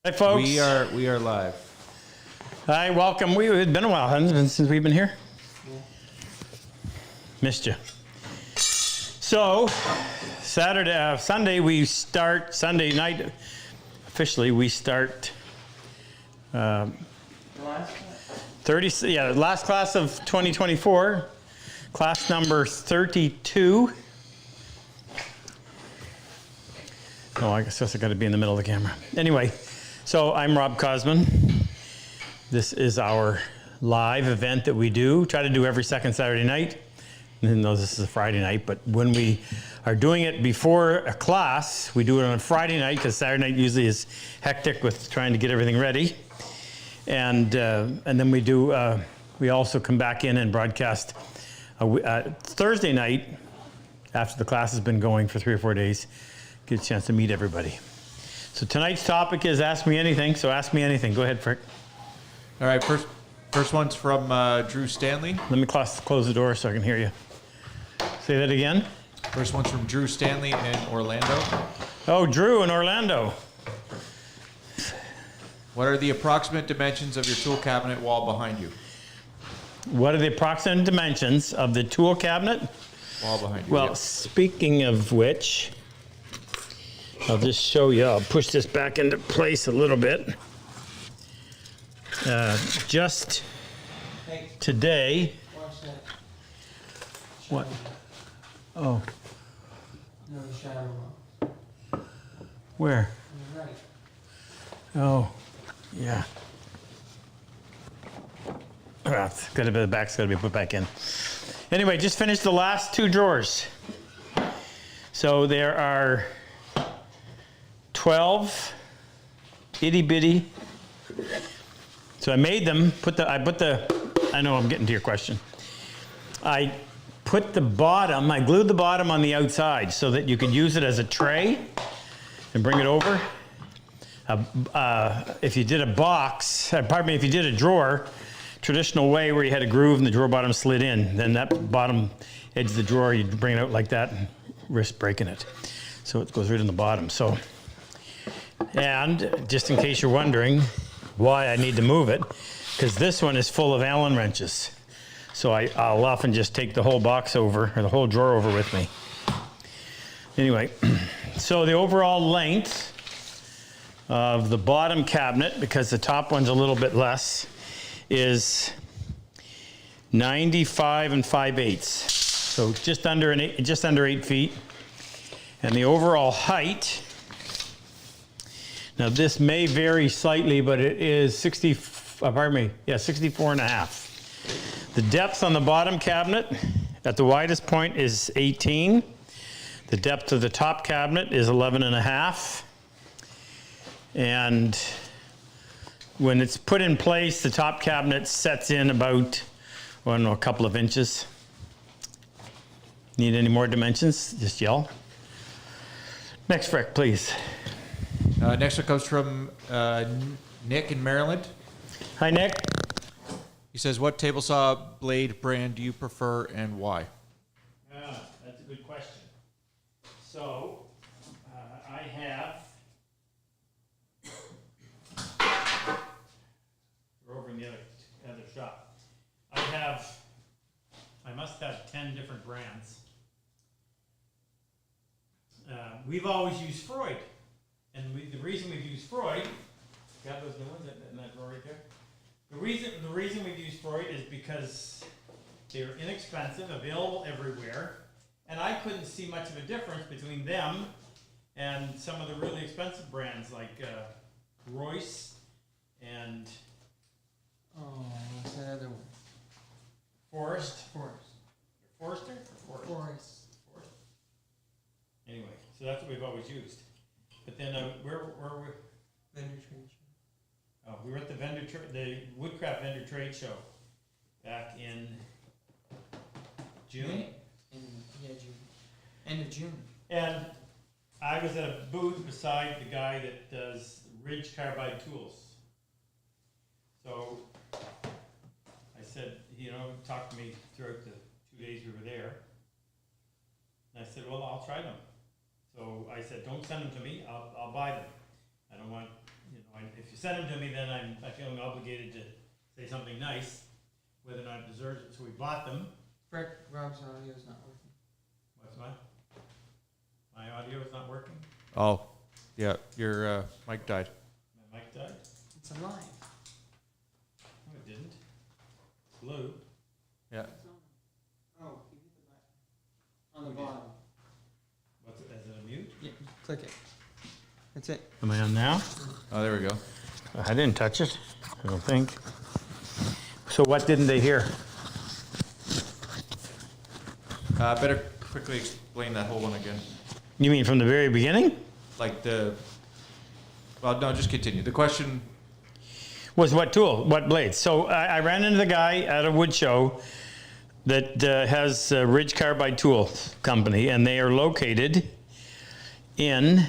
Hi, folks. We are live. Hi, welcome. It's been a while, hasn't it, since we've been here? Yeah. Missed you. So, Sunday we start. Sunday night, officially we start. 30. Yeah, last class of 2024, class number 32. Oh, I guess I got to be in the middle of the camera. Anyway. So I'm Rob Cosman. This is our live event that we do. Try to do every second Saturday night. Even though this is a Friday night, but when we are doing it before a class, we do it on a Friday night because Saturday night usually is hectic with trying to get everything ready. And then we also come back in and broadcast Thursday night after the class has been going for 3 or 4 days. Get a chance to meet everybody. So tonight's topic is Ask Me Anything, so ask me anything. Go ahead, Frick. All right, first one's from Drew Stanley. Let me close the door so I can hear you. Say that again. First one's from Drew Stanley in Orlando. Oh, Drew in Orlando. What are the approximate dimensions of your tool cabinet wall behind you? What are the approximate dimensions of the tool cabinet? Wall behind you. Well, yep. Speaking of which, I'll just show you. I'll push this back into place a little bit. Just today. What? Oh. No, the shadow. Where? On the right. Oh, yeah. It's got to be, the back's got to be put back in. Anyway, just finished the last 2 drawers. So there are 12 itty bitty. So I made them, I know I'm getting to your question. I put the bottom, I glued the bottom on the outside so that you could use it as a tray and bring it over. If you did a box, if you did a drawer, traditional way where you had a groove and the drawer bottom slid in, then that bottom edge of the drawer, you'd bring it out like that and risk breaking it. So it goes right in the bottom. So, and just in case you're wondering why I need to move it, because this one is full of Allen wrenches. So I'll often just take the whole box over, or the whole drawer over with me. Anyway, so the overall length of the bottom cabinet, because the top one's a little bit less, is 95 5/8. So just under 8 feet. And the overall height, now this may vary slightly, but it is 64 and a half. The depth on the bottom cabinet at the widest point is 18. The depth of the top cabinet is 11 and a half. And when it's put in place, the top cabinet sets in about, a couple of inches. Need any more dimensions? Just yell. Next, Frick, please. Next one comes from Nick in Maryland. Hi, Nick. He says, what table saw blade brand do you prefer and why? That's a good question. So, I have, we're over in the other shop. I must have 10 different brands. We've always used Freud. And the reason we've used Freud, got those new ones in that drawer right there? The reason we've used Freud is because they're inexpensive, available everywhere, and I couldn't see much of a difference between them and some of the really expensive brands like Royce and What's that other one? Forrest. Forrest. Forrester? Or Forrest? Forrest. Anyway, so that's what we've always used. But then where were we? Vendor trade show. Oh, we were at the Woodcraft Vendor Trade Show back in June. June. End of June. And I was at a booth beside the guy that does Ridge Carbide tools. So I said, talked to me throughout the 2 days we were there. And I said, well, I'll try them. So I said, don't send them to me. I'll buy them. I don't want, sent them to me, then I feel obligated to say something nice, whether or not it deserves it. So we bought them. Frick, Rob's audio's not working. What's my? My audio is not working? Oh, yeah, your mic died. My mic died? It's alive. No, it didn't. It's blue. Yeah. Oh, you hit the button. On the bottom. What's it? Is it a mute? Yeah, click it. That's it. Am I on now? Oh, there we go. I didn't touch it, I don't think. So what didn't they hear? Better quickly explain that whole one again. You mean from the very beginning? Like well, no, just continue. The question, Was what tool? What blades? So I ran into the guy at a wood show that has a Ridge Carbide Tool Company, and they are located in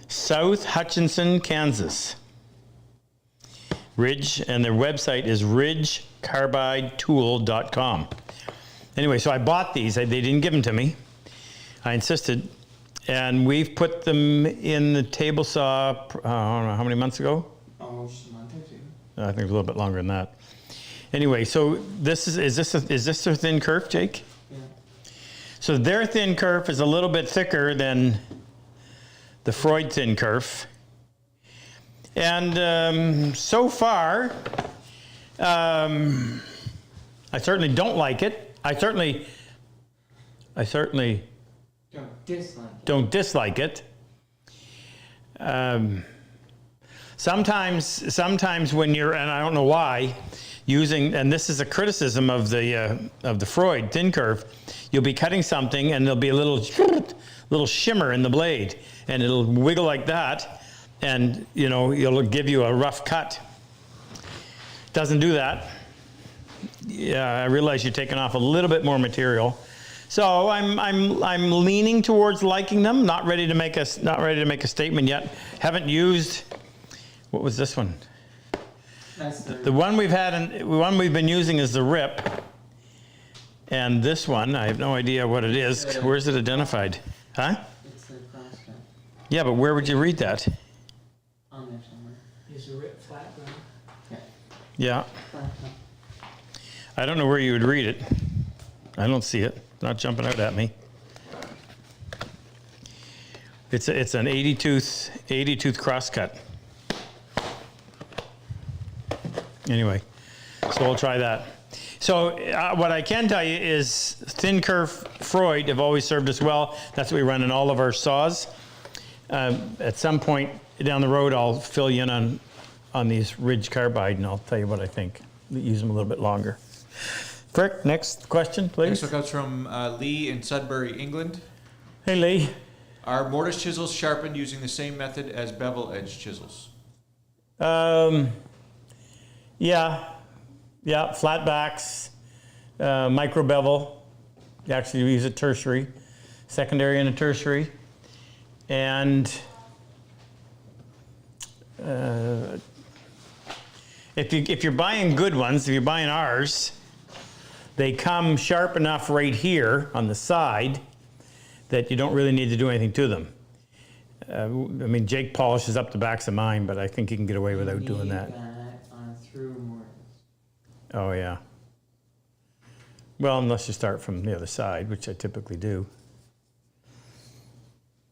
South Hutchinson, Kansas. Ridge, and their website is ridgecarbidetool.com. Anyway, so I bought these. They didn't give them to me. I insisted. And we've put them in the table saw, I don't know, how many months ago? Almost a month or two. I think a little bit longer than that. Anyway, so this is this their thin kerf, Jake? Yeah. So their thin kerf is a little bit thicker than the Freud thin kerf. And so far, I certainly don't like it. I certainly Don't dislike it. don't dislike it. Sometimes when you're, and I don't know why, using, and this is a criticism of the Freud thin kerf, you'll be cutting something and there'll be a little shimmer in the blade, and it'll wiggle like that. And it'll give you a rough cut. Doesn't do that. Yeah, I realize you're taking off a little bit more material. So I'm leaning towards liking them. Not ready to make a statement yet. Haven't used. What was this one? That's The one we've been using is the Rip. And this one, I have no idea what it is. Where's it identified? Huh? It's the crosscut. Yeah, but where would you read that? On there somewhere. Is the rip flat ground? Yeah. Yeah. Flat top. I don't know where you would read it. I don't see it. It's not jumping out at me. It's an 80 tooth crosscut. Anyway, so we'll try that. So what I can tell you is thin kerf Freud have always served us well. That's what we run in all of our saws. At some point down the road, I'll fill you in on these Ridge Carbide, and I'll tell you what I think. Use them a little bit longer. Frick, next question, please. next one comes from Lee in Sudbury, England. Hey, Lee. Are mortise chisels sharpened using the same method as bevel edge chisels? Yeah, flat backs, micro bevel. Actually, we use a tertiary, secondary and a tertiary. And if you're buying good ones, if you're buying ours, they come sharp enough right here on the side that you don't really need to do anything to them. I mean, Jake polishes up the backs of mine, but I think you can get away without doing that. On a through mortise. Oh, yeah. Well, unless you start from the other side, which I typically do.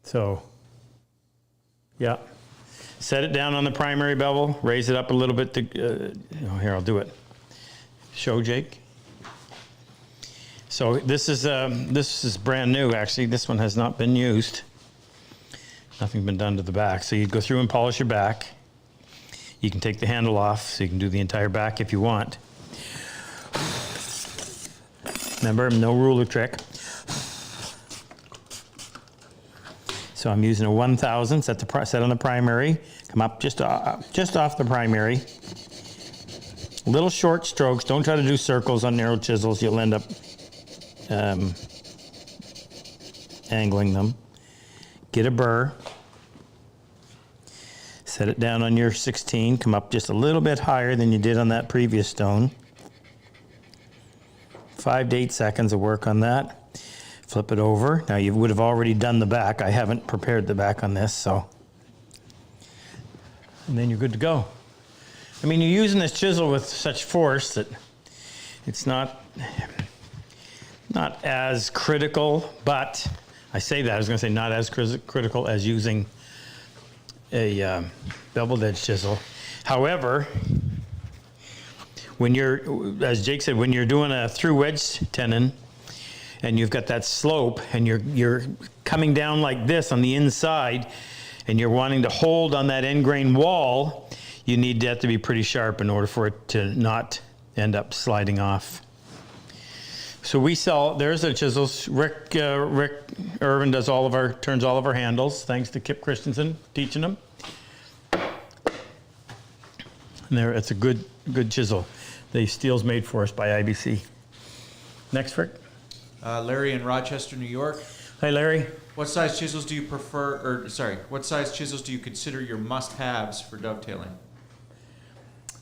So, yeah. Set it down on the primary bevel, raise it up a little bit to, here, I'll do it. Show Jake. So this is brand new, actually. This one has not been used. Nothing been done to the back. So you'd go through and polish your back. You can take the handle off, so you can do the entire back if you want. Remember, no ruler trick. So I'm using a 1000, set on the primary. Come up just off the primary. Little short strokes. Don't try to do circles on narrow chisels. You'll end up angling them. Get a burr. Set it down on your 16. Come up just a little bit higher than you did on that previous stone. 5 to 8 seconds of work on that. Flip it over. Now you would have already done the back. I haven't prepared the back on this, so and then you're good to go. I mean, you're using this chisel with such force that it's not as critical, but I say that, I was gonna say not as critical as using a beveled edge chisel. However, when you're, as Jake said, when you're doing a through wedge tenon and you've got that slope and you're coming down like this on the inside and you're wanting to hold on that end grain wall, you need that to be pretty sharp in order for it to not end up sliding off. So we sell, there's the chisels. Rick Irvin turns all of our handles, thanks to Kip Christensen teaching them. And there, it's a good chisel. The steel's made for us by IBC. Next, Rick. Larry in Rochester, New York. Hi, Larry. What size chisels do you prefer, what size chisels do you consider your must-haves for dovetailing?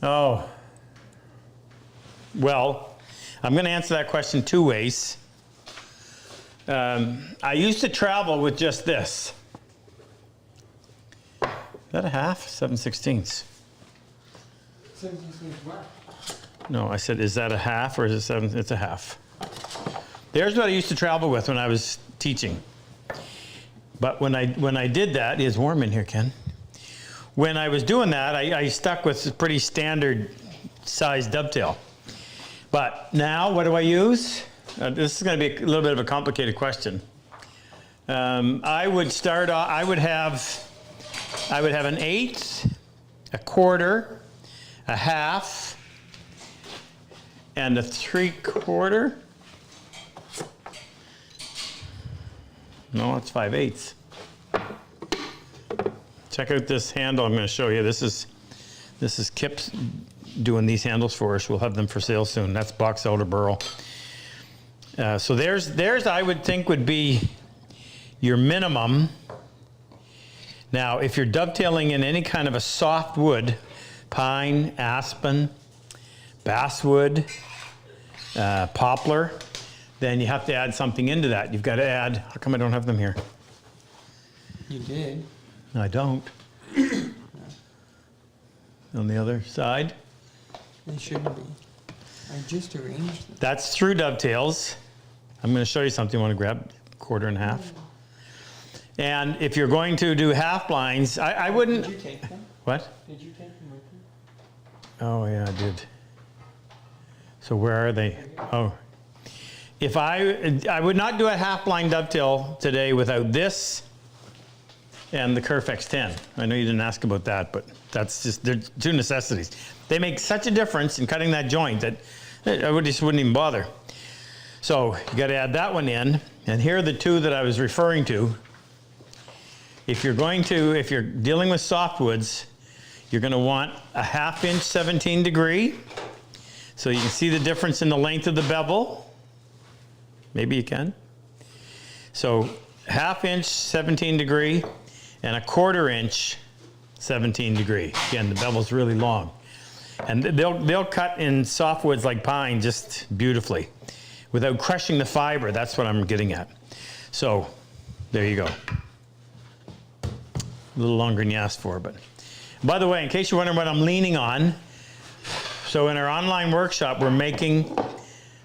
Oh, well, I'm going to answer that question two ways. I used to travel with just this. Is that a half? 7/16. 17 what? No, I said, is that a half or is it 7? It's a half. There's what I used to travel with when I was teaching. But when I did that, it's warm in here, Ken. When I was doing that, I stuck with a pretty standard size dovetail. But now, what do I use? This is going to be a little bit of a complicated question. I would start off, I would have an 1/8, a 1/4, a 1/2, and a 3/4. No, it's 5/8. Check out this handle I'm going to show you. This is Kip's doing these handles for us. We'll have them for sale soon. That's box elder burl. So there's I would think would be your minimum. Now, if you're dovetailing in any kind of a soft wood, pine, aspen, basswood, poplar, then you have to add something into that. You've got to add, how come I don't have them here? You did. No, I don't. On the other side. They shouldn't be. I just arranged them. That's through dovetails. I'm going to show you something. You want to grab 1/4 and 1/2. And if you're going to do half blinds, I wouldn't. Did you take them? What? Did you take them with you? Oh, yeah, I did. So where are they? Oh. If I would not do a half blind dovetail today without this and the Kerfex 10. I know you didn't ask about that, but that's just, they're two necessities. They make such a difference in cutting that joint that I just wouldn't even bother. So you got to add that one in. And here are the two that I was referring to. If you're dealing with softwoods, you're going to want a 1/2 inch 17 degree. So you can see the difference in the length of the bevel. Maybe you can. So 1/2 inch 17 degree and a 1/4 inch 17 degree. Again, the bevel's really long. And they'll cut in softwoods like pine just beautifully without crushing the fiber. That's what I'm getting at. So there you go. A little longer than you asked for, but by the way, in case you're wondering what I'm leaning on, so in our online workshop, we're making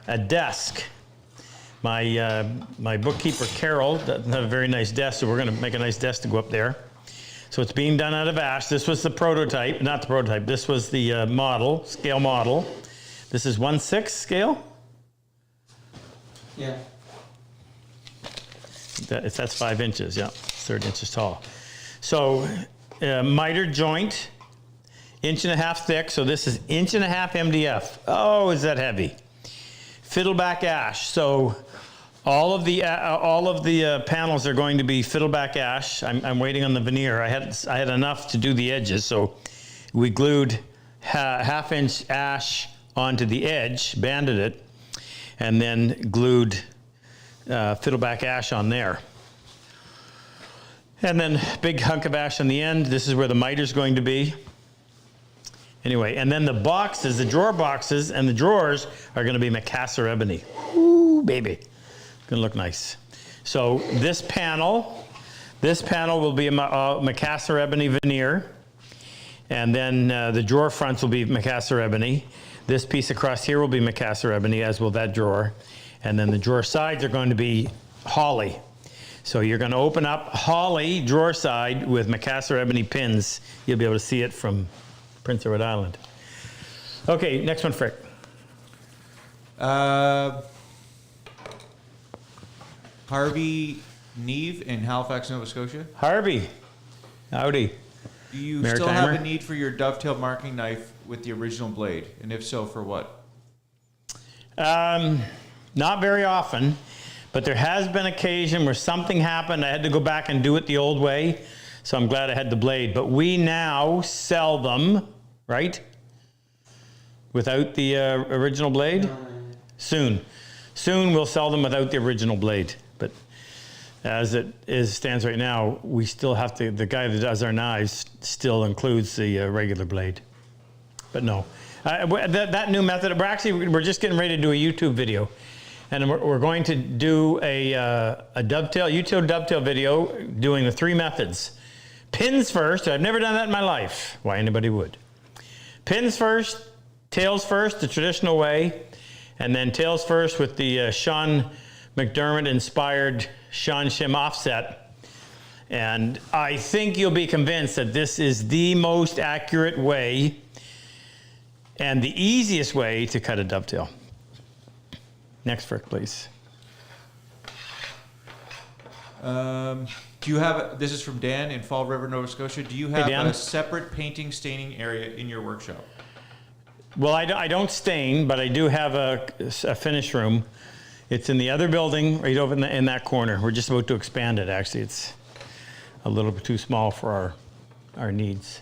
a desk. My bookkeeper, Carol, doesn't have a very nice desk, so we're going to make a nice desk to go up there. So it's being done out of ash. This was the prototype, not the prototype. This was the model, scale model. This is 1/6 scale. Yeah. That's 5 inches, yeah, 30 inches tall. So miter joint, 1.5 inches thick. So this is 1.5 inches MDF. Oh, is that heavy? Fiddleback ash. So all of the panels are going to be fiddleback ash. I'm waiting on the veneer. I had enough to do the edges, so we glued 1/2 inch ash onto the edge, banded it, and then glued fiddleback ash on there. And then big hunk of ash on the end. This is where the miter's going to be. Anyway, and then the boxes, the drawer boxes and the drawers are going to be Macassar ebony. Ooh, baby. Gonna look nice. So this panel will be a Macassar ebony veneer. And then the drawer fronts will be Macassar ebony. This piece across here will be Macassar ebony, as will that drawer. And then the drawer sides are going to be holly. So you're going to open up holly drawer side with Macassar ebony pins. You'll be able to see it from Prince Edward Island. Okay, next one, Frick. Harvey Neve in Halifax, Nova Scotia. Harvey, howdy. Do you Maritimer? still have a need for your dovetail marking knife with the original blade? And if so, for what? Not very often, but there has been occasion where something happened. I had to go back and do it the old way, so I'm glad I had the blade. But we now sell them, right? Without the original blade? Soon. Soon we'll sell them without the original blade. But as it stands right now, we still have to, the guy that does our knives still includes the regular blade. But no. That new method, we're just getting ready to do a YouTube video. And we're going to do a YouTube dovetail video doing the 3 methods. Pins first. I've never done that in my life. Why anybody would. Pins first, tails first, the traditional way, and then tails first with the Sean McDermott inspired Sean Shim offset. And I think you'll be convinced that this is the most accurate way and the easiest way to cut a dovetail. Next, Frick, please. Do you have, this is from Dan in Fall River, Nova Scotia. Do you have a separate painting, staining area in your workshop? Well, I don't stain, but I do have a finish room. It's in the other building, right over in that corner. We're just about to expand it, actually. It's a little bit too small for our needs.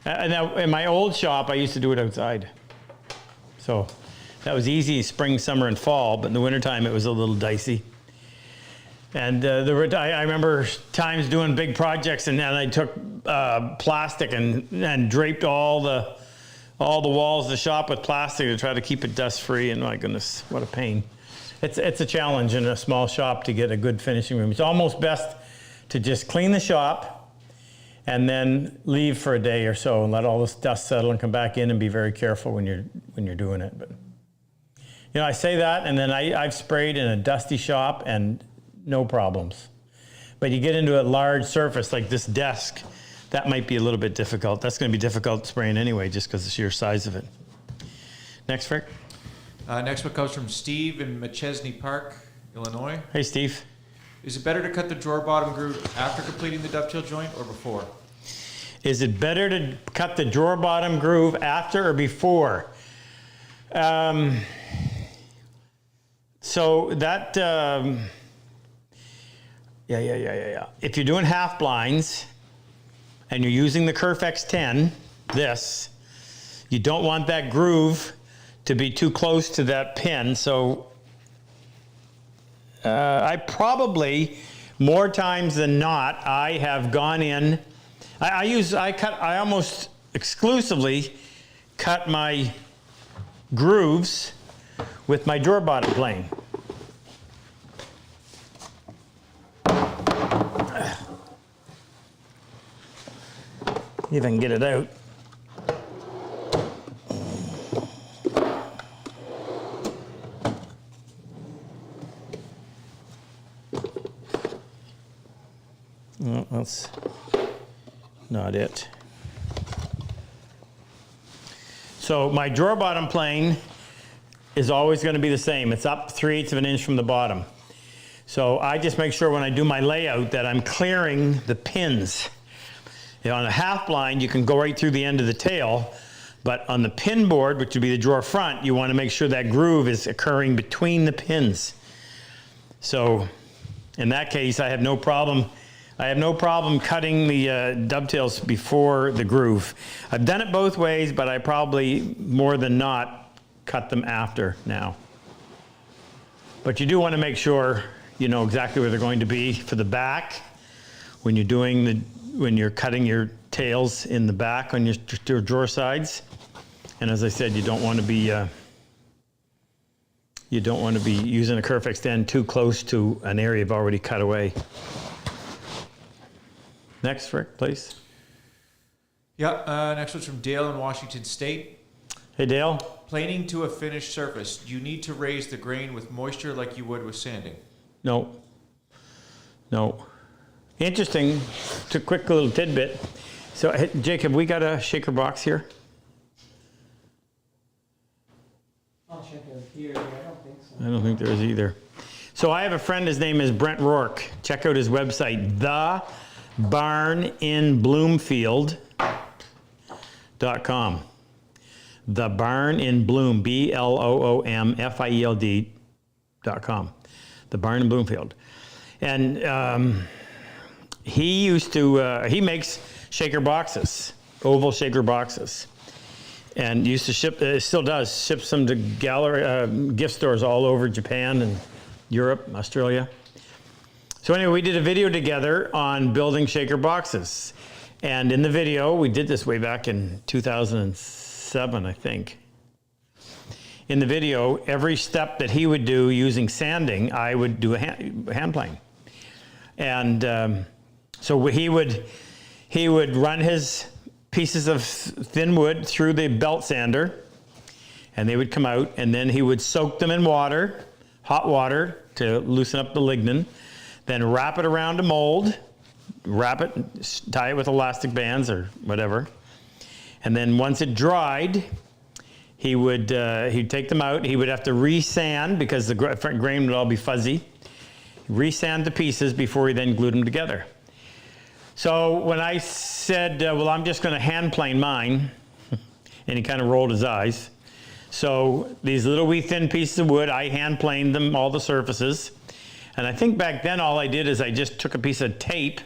Now, in my old shop, I used to do it outside. So that was easy spring, summer, and fall, but in the wintertime, it was a little dicey. And I remember times doing big projects, and then I took plastic and draped all the walls of the shop with plastic to try to keep it dust-free, and my goodness, what a pain. It's a challenge in a small shop to get a good finishing room. It's almost best to just clean the shop and then leave for a day or so and let all this dust settle and come back in and be very careful when you're doing it. But you know, I say that, and then I've sprayed in a dusty shop and no problems. But you get into a large surface like this desk, that might be a little bit difficult. That's going to be difficult spraying anyway, just because of the sheer size of it. Next, Frick. Next one comes from Steve in Machesney Park, Illinois. Hey, Steve. Is it better to cut the drawer bottom groove after completing the dovetail joint or before? Is it better to cut the drawer bottom groove after or before? So that, yeah. If you're doing half blinds and you're using the Kerf X10, you don't want that groove to be too close to that pin. So I probably, more times than not, I have gone in. I almost exclusively cut my grooves with my drawer bottom plane. If I can get it out. No, that's not it. So my drawer bottom plane is always going to be the same. It's up 3/8 of an inch from the bottom. So I just make sure when I do my layout that I'm clearing the pins. You know, on a half blind, you can go right through the end of the tail, but on the pin board, which would be the drawer front, you want to make sure that groove is occurring between the pins. So in that case, I have no problem cutting the dovetails before the groove. I've done it both ways, but I probably, more than not, cut them after now. But you do want to make sure you know exactly where they're going to be for the back when you're cutting your tails in the back on your drawer sides. And as I said, you don't want to be using a Kerf X10 too close to an area you've already cut away. Next, Rick, please. Yeah, next one's from Dale in Washington State. Hey, Dale. Planing to a finished surface. You need to raise the grain with moisture like you would with sanding. No. No. Interesting. It's a quick little tidbit. So, hey, Jake, have we got a shaker box here? I'll check it here. I don't think so. I don't think there is either. So I have a friend, his name is Brent Rourke. Check out his website, thebarninbloomfield.com. The Barn in Bloom, BLOOMFIELD.com. The Barn in Bloomfield. And he used to, he makes shaker boxes, oval shaker boxes. And used to ship, still does, ships them to gift stores all over Japan and Europe, Australia. So anyway, we did a video together on building shaker boxes. And in the video, we did this way back in 2007, I think. In the video, every step that he would do using sanding, I would do a hand plane. And so he would run his pieces of thin wood through the belt sander, and they would come out, and then he would soak them in water, hot water, to loosen up the lignin, then wrap it around a mold, wrap it, tie it with elastic bands or whatever, and then once it dried, he'd take them out. He would have to resand because the grain would all be fuzzy. Resand the pieces before he then glued them together. So when I said, well, I'm just going to hand plane mine, and he kind of rolled his eyes. So these little wee thin pieces of wood, I hand planed them, all the surfaces. And I think back then all I did is I just took a piece of tape,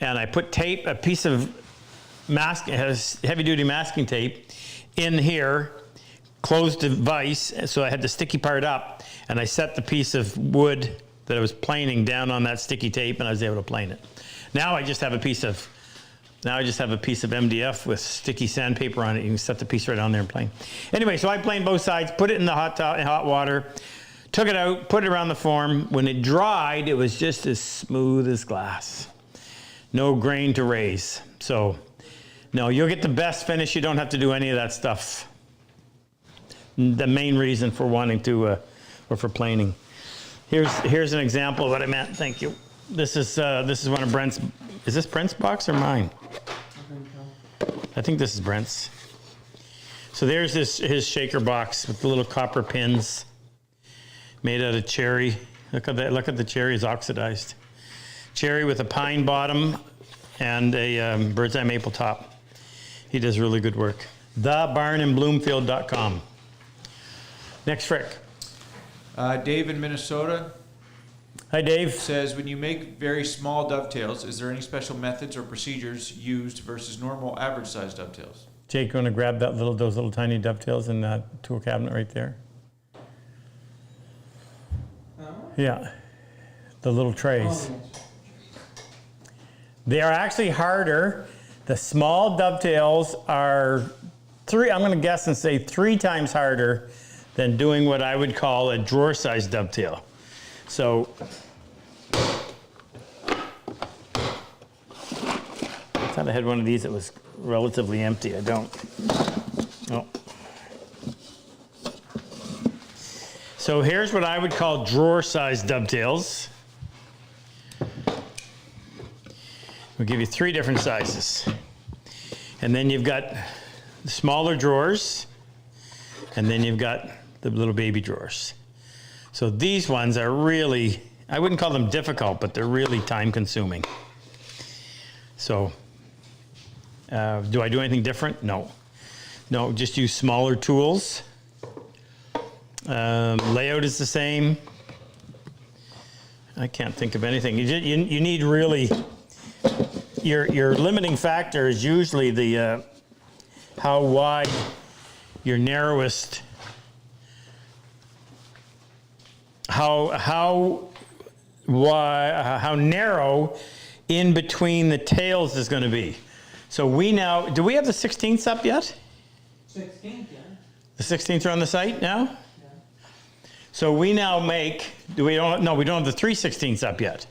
and I put tape, a piece of heavy duty masking tape in here, closed the vise, so I had the sticky part up, and I set the piece of wood that I was planing down on that sticky tape, and I was able to plane it. Now I just have a piece of MDF with sticky sandpaper on it. You can set the piece right on there and plane. Anyway, so I planed both sides, put it in the hot water, took it out, put it around the form. When it dried, it was just as smooth as glass. No grain to raise. So, no, you'll get the best finish. You don't have to do any of that stuff. The main reason for wanting to, or for planing. Here's an example of what I meant. Thank you. This is one of Brent's. Is this Brent's box or mine? I think this is Brent's. So there's his shaker box with the little copper pins made out of cherry. Look at that. Look at the cherry is oxidized. Cherry with a pine bottom and a bird's eye maple top. He does really good work. Thebarninbloomfield.com. Next Frick. Dave in Minnesota. Hi, Dave. Says, when you make very small dovetails, is there any special methods or procedures used versus normal average size dovetails? Jake, you want to grab those little tiny dovetails in that tool cabinet right there? Yeah, the little trays. They are actually harder. The small dovetails are I'm going to guess and say 3 times harder than doing what I would call a drawer-sized dovetail. So, I thought I had one of these that was relatively empty. I don't. Oh. So here's what I would call drawer-sized dovetails. We'll give you 3 different sizes. And then you've got the smaller drawers, and then you've got the little baby drawers. So these ones are really, I wouldn't call them difficult, but they're really time-consuming. So, do I do anything different? No. No, just use smaller tools. Layout is the same. I can't think of anything. You need really, your limiting factor is usually the how wide your narrowest, how narrow in between the tails is going to be. So do we have the 16ths up yet? 16th, yeah. The 16ths are on the site now? Yeah. So we now make, we don't have the 3/16ths up yet.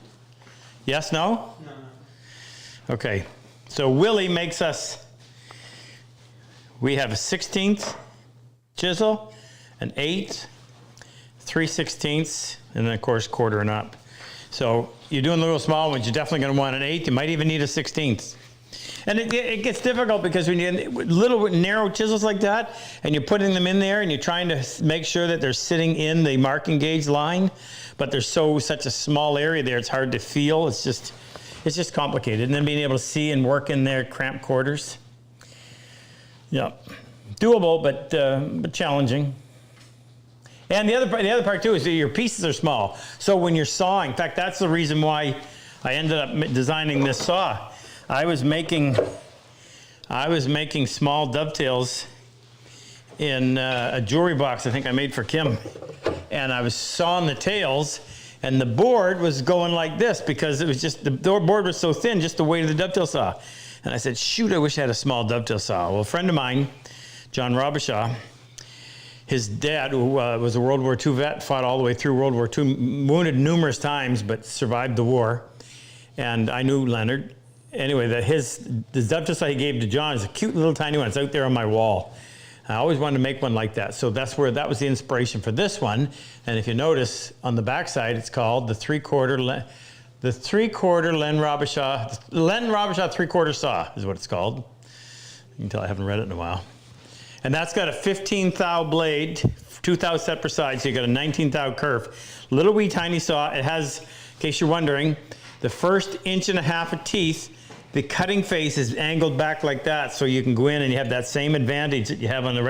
Yes, no? No. Okay. So Willie makes us We have a 16th chisel, an 8th, 3/16, and then of course quarter and up. So you're doing the little small ones, you're definitely going to want an 8th. You might even need a 16th. And it gets difficult because when you little narrow chisels like that, and you're putting them in there, and you're trying to make sure that they're sitting in the marking gauge line, but there's such a small area there, it's hard to feel. It's just complicated. And then being able to see and work in their cramped quarters. Yeah, doable, but challenging. And the other part too is that your pieces are small. So when you're sawing, in fact, that's the reason why I ended up designing this saw. I was making small dovetails in a jewelry box I think I made for Kim, and I was sawing the tails, and the board was going like this because it was just the board was so thin, just the weight of the dovetail saw. And I said, shoot, I wish I had a small dovetail saw. Well, a friend of mine, John Robishaw, his dad, who was a World War II vet, fought all the way through World War II, wounded numerous times, but survived the war. And I knew Leonard. Anyway, the dovetail saw he gave to John is a cute little tiny one. It's out there on my wall. I always wanted to make one like that. So that was the inspiration for this one. And if you notice on the back side, it's called the 3/4 Len Robishaw 3/4 saw is what it's called. You can tell I haven't read it in a while. And that's got a 15 thou blade, 2 thou set per side, so you got a 19 thou kerf. Little wee tiny saw. It has, in case you're wondering, the first 1.5 inches of teeth. The cutting face is angled back like that, so you can go in and you have that same advantage that you have on the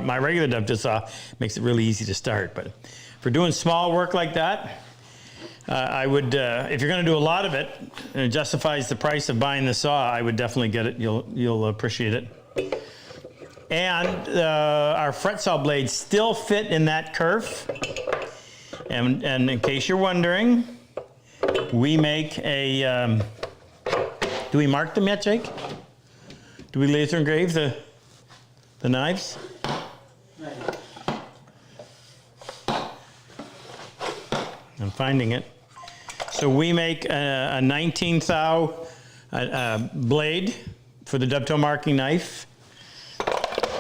my regular dovetail saw. Makes it really easy to start. But for doing small work like that, I would, if you're going to do a lot of it, and it justifies the price of buying the saw, I would definitely get it. You'll appreciate it. And our fret saw blades still fit in that kerf. And in case you're wondering, we make a. Do we mark them yet, Jake? Do we laser engrave the knives? Right. I'm finding it. So we make a 19 thou blade for the dovetail marking knife.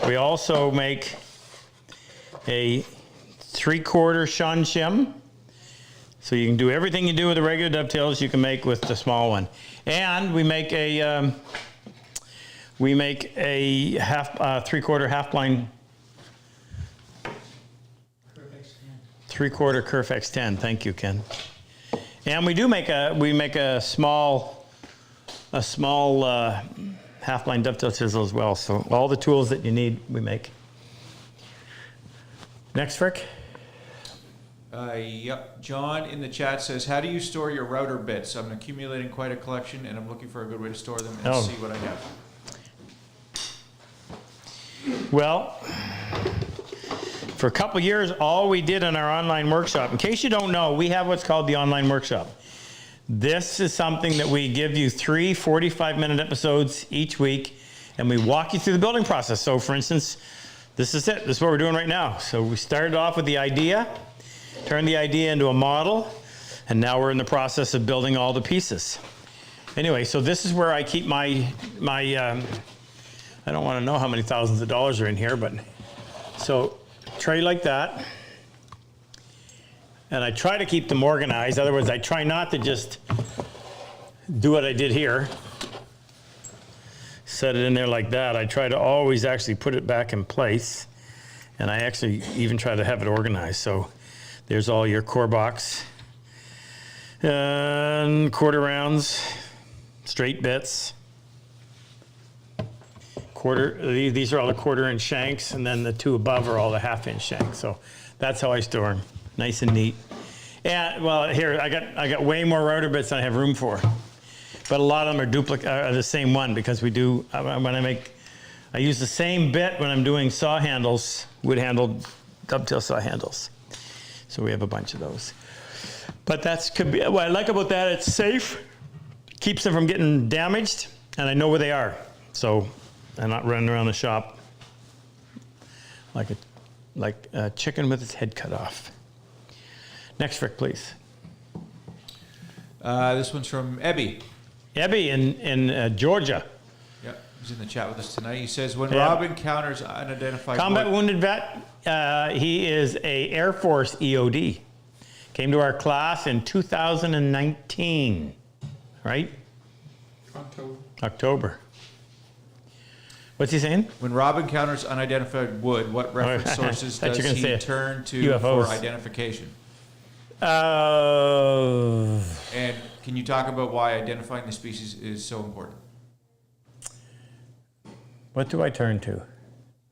We also make a 3/4 shanshim. So you can do everything you do with the regular dovetails you can make with the small one. And we make a 3/4 half blind 3/4 kerf X10. Thank you, Ken. And we do make a small half blind dovetail chisel as well. So all the tools that you need we make. Next, Frick. Yep. John in the chat says, how do you store your router bits? I'm accumulating quite a collection, and I'm looking for a good way to store them and see what I have. Well, for a couple of years, all we did in our online workshop, in case you don't know, we have what's called the online workshop. This is something that we give you 3 45-minute episodes each week, and we walk you through the building process. So, for instance, this is it. This is what we're doing right now. So we started off with the idea, turned the idea into a model, and now we're in the process of building all the pieces. Anyway, so this is where I keep my I don't want to know how many thousands of dollars are in here, but so tray like that. And I try to keep them organized. Otherwise, I try not to just do what I did here. Set it in there like that. I try to always actually put it back in place. And I actually even try to have it organized. So there's all your core box, and quarter rounds, straight bits, these are all the 1/4 inch shanks, and then the 2 above are all the 1/2 inch shanks. So that's how I store them, nice and neat. And well, here I got way more router bits than I have room for, but a lot of them are the same one, because we do I use the same bit when I'm doing saw handles, wood handled dovetail saw handles. So we have a bunch of those. But could be what I like about that. It's safe, keeps them from getting damaged, and I know where they are. So I'm not running around the shop like a chicken with its head cut off. Next, Frick, please. This one's from Ebby. Ebby in Georgia. Yep, he's in the chat with us tonight. He says, when Rob encounters unidentified combat wounded vet, he is a Air Force EOD. Came to our class in 2019, right? October. What's he saying? When Rob encounters unidentified wood, what reference sources does he turn to UFOs. for identification? Uh, And can you talk about why identifying the species is so important? What do I turn to?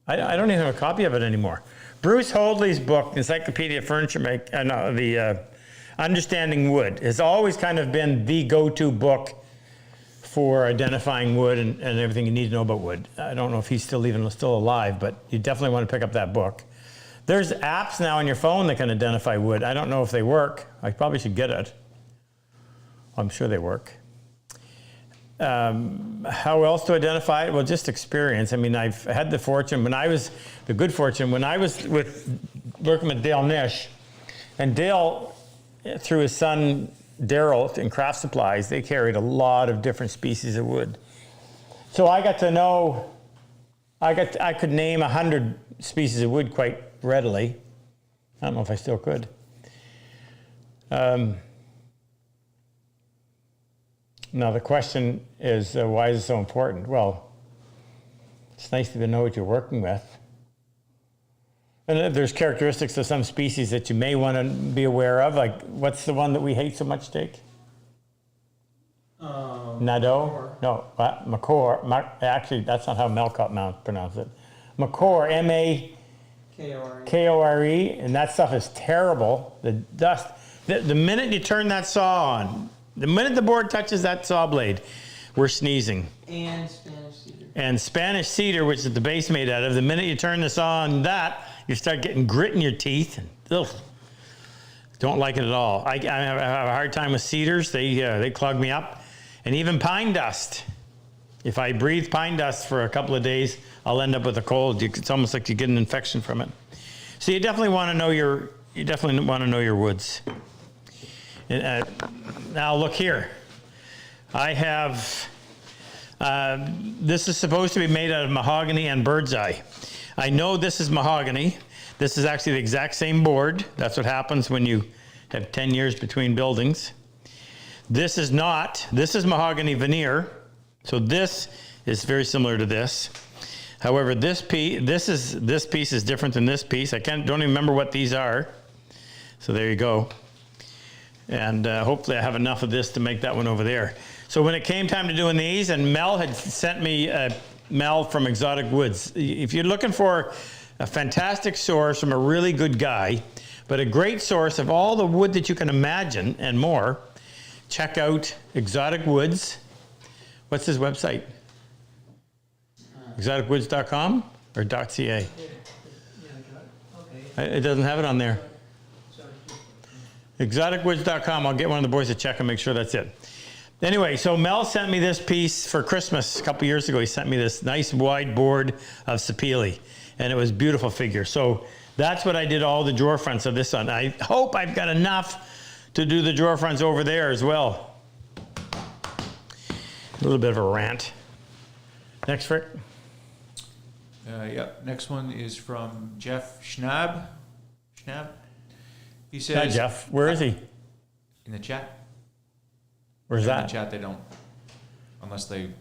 I don't even have a copy of it anymore. Bruce Hoadley's book, Encyclopedia of Furniture Understanding Wood, has always kind of been the go-to book for identifying wood and everything you need to know about wood. I don't know if he's still alive, but you definitely want to pick up that book. There's apps now on your phone that can identify wood. I don't know if they work. I probably should get it. I'm sure they work. How else to identify it? Well, just experience. I mean, I've had the good fortune, when I was working with Dale Nish, and Dale, through his son Daryl in Craft Supplies, they carried a lot of different species of wood. So I got to know, I could name 100 species of wood quite readily. I don't know if I still could. Now the question is, why is it so important? Well, it's nice to know what you're working with. And there's characteristics of some species that you may want to be aware of. Like, what's the one that we hate so much, Jake? Nadeau? No, Macor. Actually, that's not how Melcott pronounced it. Macor, M-A-K-O-R-E, and that stuff is terrible. The dust. The minute you turn that saw on, the minute the board touches that saw blade, we're sneezing. And Spanish cedar. And Spanish cedar, which is the base made out of, the minute you turn the saw on that, you start getting grit in your teeth. Ugh. Don't like it at all. I have a hard time with cedars. They clog me up. And even pine dust. If I breathe pine dust for a couple of days, I'll end up with a cold. It's almost like you get an infection from it. So you definitely want to know your woods. And, now look here. I have, this is supposed to be made out of mahogany and bird's eye. I know this is mahogany. This is actually the exact same board. That's what happens when you have 10 years between buildings. This is not. This is mahogany veneer. So this is very similar to this. However, this piece is different than this piece. Don't even remember what these are. So there you go. And hopefully I have enough of this to make that one over there. So when it came time to doing these, and Mel had sent me Mel from Exotic Woods. If you're looking for a fantastic source from a really good guy, but a great source of all the wood that you can imagine and more, check out Exotic Woods. What's his website? Exoticwoods.com or .ca? It doesn't have it on there. Exoticwoods.com. I'll get one of the boys to check and make sure that's it. Anyway, so Mel sent me this piece for Christmas a couple years ago. He sent me this nice wide board of sapele, and it was a beautiful figure. So that's what I did all the drawer fronts of this on. I hope I've got enough to do the drawer fronts over there as well. A little bit of a rant. Next, Frick. Yep. Next one is from Jeff Schnabb. He says, Hi, Jeff. Where is he? In the chat. Where's that? In the chat, they don't, unless they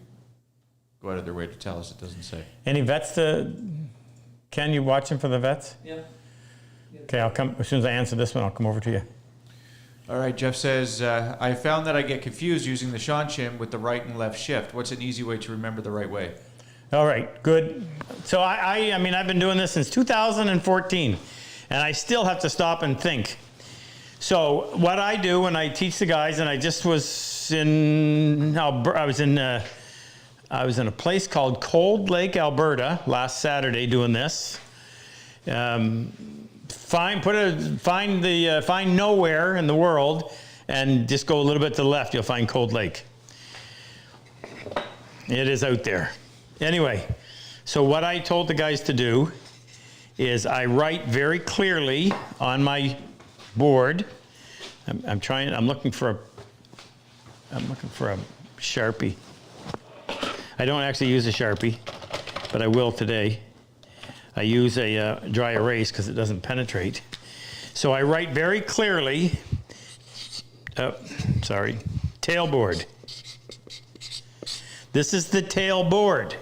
go out of their way to tell us. It doesn't say. Any vets can you watch him for the vets? Yeah. Okay, I'll come, as soon as I answer this one, I'll come over to you. All right, Jeff says, I found that I get confused using the Shim with the right and left shift. What's an easy way to remember the right way? All right, good. So I mean, I've been doing this since 2014, and I still have to stop and think. So what I do when I teach the guys, and I just was in, I was in a place called Cold Lake, Alberta last Saturday doing this. Find nowhere in the world and just go a little bit to the left, you'll find Cold Lake. It is out there. Anyway, so what I told the guys to do is I write very clearly on my board. I'm looking for a Sharpie. I don't actually use a Sharpie, but I will today. I use a dry erase because it doesn't penetrate. So I write very clearly, tailboard. This is the tailboard.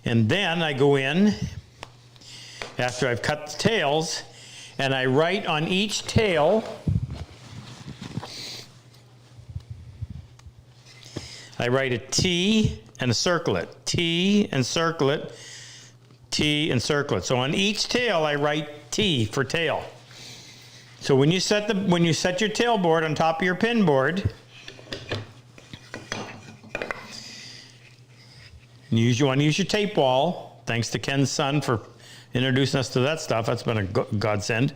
And then I go in, after I've cut the tails, and I write on each tail, I write a T and circle it, T and circle it, T and circle it. So on each tail, I write T for tail. So when you set your tailboard on top of your pin board, you want to use your tape wall. Thanks to Ken's son for introducing us to that stuff. That's been a godsend.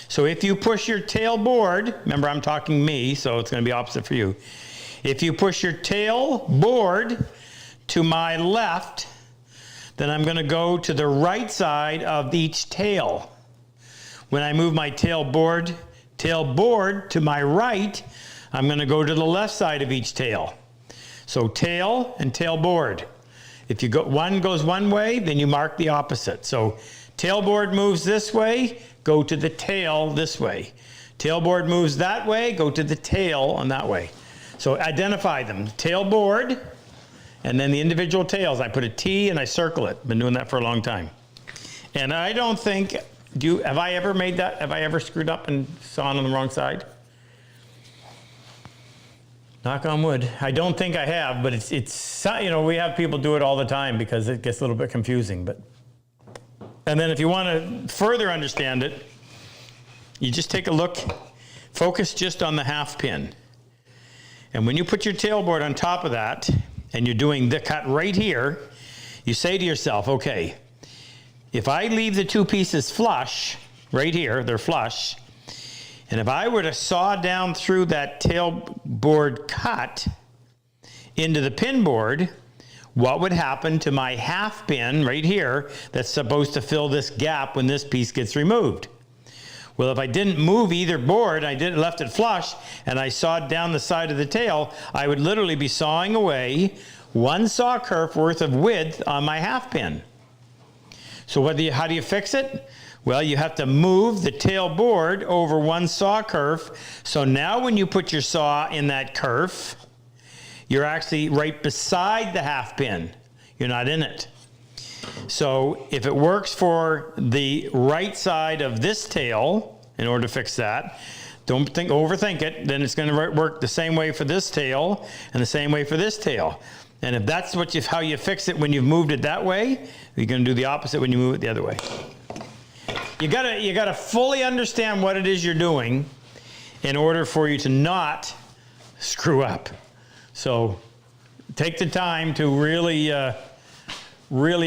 So if you push your tailboard, remember I'm talking me, so it's going to be opposite for you. If you push your tailboard to my left, then I'm going to go to the right side of each tail. When I move my tailboard to my right, I'm going to go to the left side of each tail. So tail and tailboard. If one goes one way, then you mark the opposite. So tailboard moves this way, go to the tail this way. Tailboard moves that way, go to the tail on that way. So identify them. Tailboard, and then the individual tails. I put a T and I circle it. Been doing that for a long time. And I don't think, have I ever made that? Have I ever screwed up and sawn on the wrong side? Knock on wood. I don't think I have, but it's we have people do it all the time because it gets a little bit confusing. And then if you want to further understand it, you just take a look, focus just on the half pin. And when you put your tailboard on top of that, and you're doing the cut right here, you say to yourself, okay, if I leave the two pieces flush, right here, they're flush, and if I were to saw down through that tailboard cut into the pin board, what would happen to my half pin right here that's supposed to fill this gap when this piece gets removed? Well, if I didn't move either board, left it flush, and I sawed down the side of the tail, I would literally be sawing away one saw kerf worth of width on my half pin. So how do you fix it? Well, you have to move the tail board over one saw kerf. So now when you put your saw in that kerf, you're actually right beside the half pin. You're not in it. So if it works for the right side of this tail, in order to fix that, don't overthink it, then it's going to work the same way for this tail and the same way for this tail. And if that's how you fix it when you've moved it that way, you're going to do the opposite when you move it the other way. You gotta fully understand what it is you're doing in order for you to not screw up. So take the time to really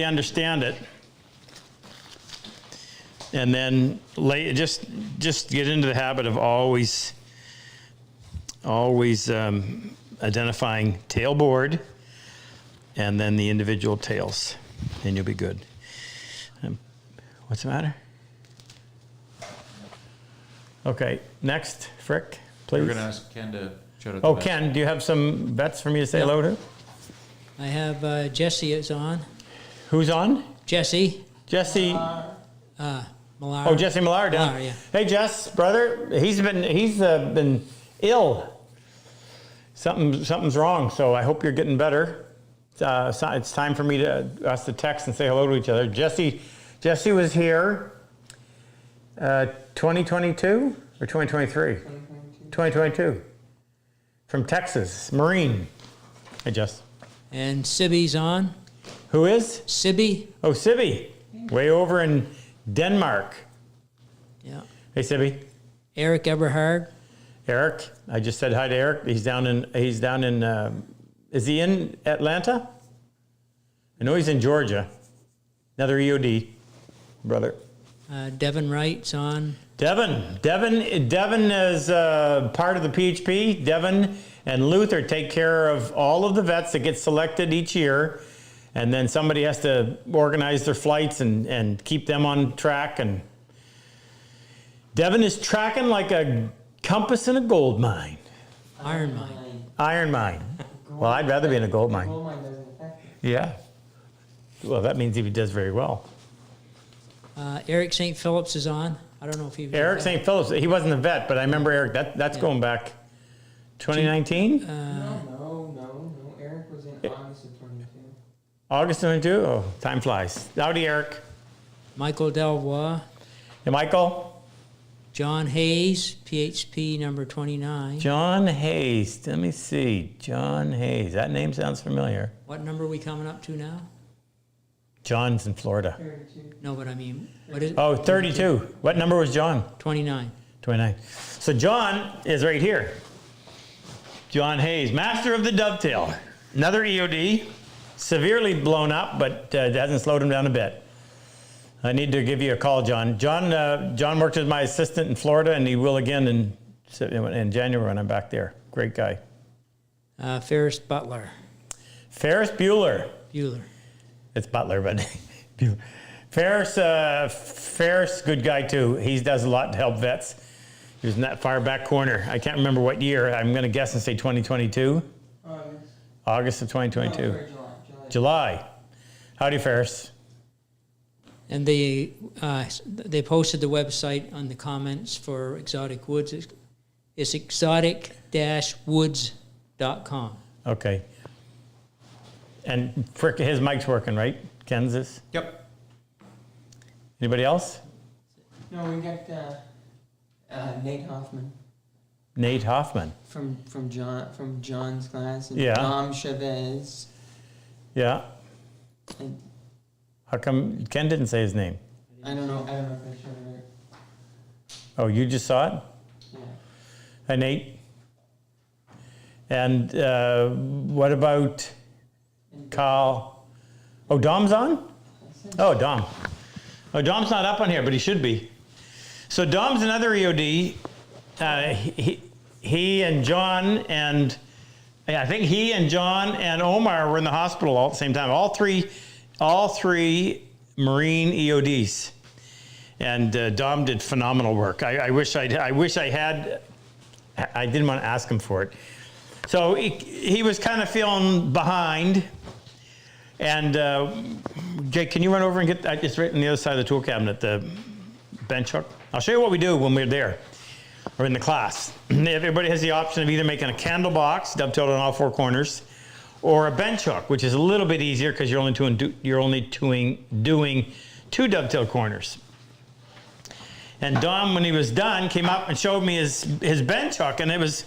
understand it, and then just get into the habit of always identifying tailboard and then the individual tails, and you'll be good. What's the matter? Okay, next, Frick, please. We're going to ask Ken to show it. Oh, Ken, do you have some vets for me to say hello to? I have Jesse is on. Who's on? Jesse. Jesse. Millard. Oh, Jesse Millard. Millard, yeah. Hey, Jess, brother. He's been ill. Something's wrong. So I hope you're getting better. It's time for us to text and say hello to each other. Jesse was here. 2022 or 2023? 2022. From Texas, Marine. Hey, Jess. And Sibby's on. Who is? Sibby. Oh, Sibby. Way over in Denmark. Yeah. Hey, Sibby. Eric Eberhard. Eric. I just said hi to Eric. He's down in, is he in Atlanta? I know he's in Georgia. Another EOD brother. Devin Wright's on. Devin is part of the PHP. Devin and Luther take care of all of the vets that get selected each year, and then somebody has to organize their flights and keep them on track. And Devin is tracking like a compass in a gold mine. Iron Mine. Iron mine. Well, I'd rather be in a gold mine. Gold mine doesn't affect Yeah. Well, that means he does very well. Eric St. Phillips is on. I don't know if he. Eric St. Phillips, he wasn't a vet, but I remember Eric. That's Yeah. going back 2019? No. Eric was in August of 22. August 22? Oh, time flies. Howdy, Eric. Michael Delvoye, Hey, Michael. John Hayes, PHP number 29. John Hayes. Let me see. John Hayes. That name sounds familiar. What number are we coming up to now? John's in Florida. 32. No, but I mean, what is it? Oh, 32. What number was John? 29. 29. So John is right here. John Hayes, master of the Dovetail. Another EOD, severely blown up, but it hasn't slowed him down a bit. I need to give you a call, John. John worked as my assistant in Florida, and he will again in January when I'm back there. Great guy. Ferris Butler. Ferris Bueller. Bueller. It's Butler, but Bueller. Ferris, good guy too. He does a lot to help vets. He was in that far back corner. I can't remember what year. I'm going to guess and say 2022. August of 2022. No, sorry, July. Howdy, Ferris. And they posted the website on the comments for Exotic Woods. It's exotic-woods.com. Okay. And his mic's working, right? Kansas. Yep. Anybody else? No, we got Nate Hoffman Nate Hoffman. from John's class, and Yeah. Dom Chavez. Yeah. And How come Ken didn't say his name? I don't know if I showed it. Oh, you just saw it? Yeah. Hi, Nate. And what about Carl? Oh, Dom's on? Oh, Dom. Oh, Dom's not up on here, but he should be. So Dom's another EOD. He and John and I think he and John and Omar were in the hospital all at the same time. All three Marine EODs. And Dom did phenomenal work. I wish I had. I didn't want to ask him for it. So he was kind of feeling behind. And Jake, can you run over and get that? It's right on the other side of the tool cabinet, the bench hook. I'll show you what we do when we're there or in the class. Everybody has the option of either making a candle box, dovetailed on all four corners, or a bench hook, which is a little bit easier because you're only doing two dovetail corners. And Dom, when he was done, came up and showed me his bench hook, and it was.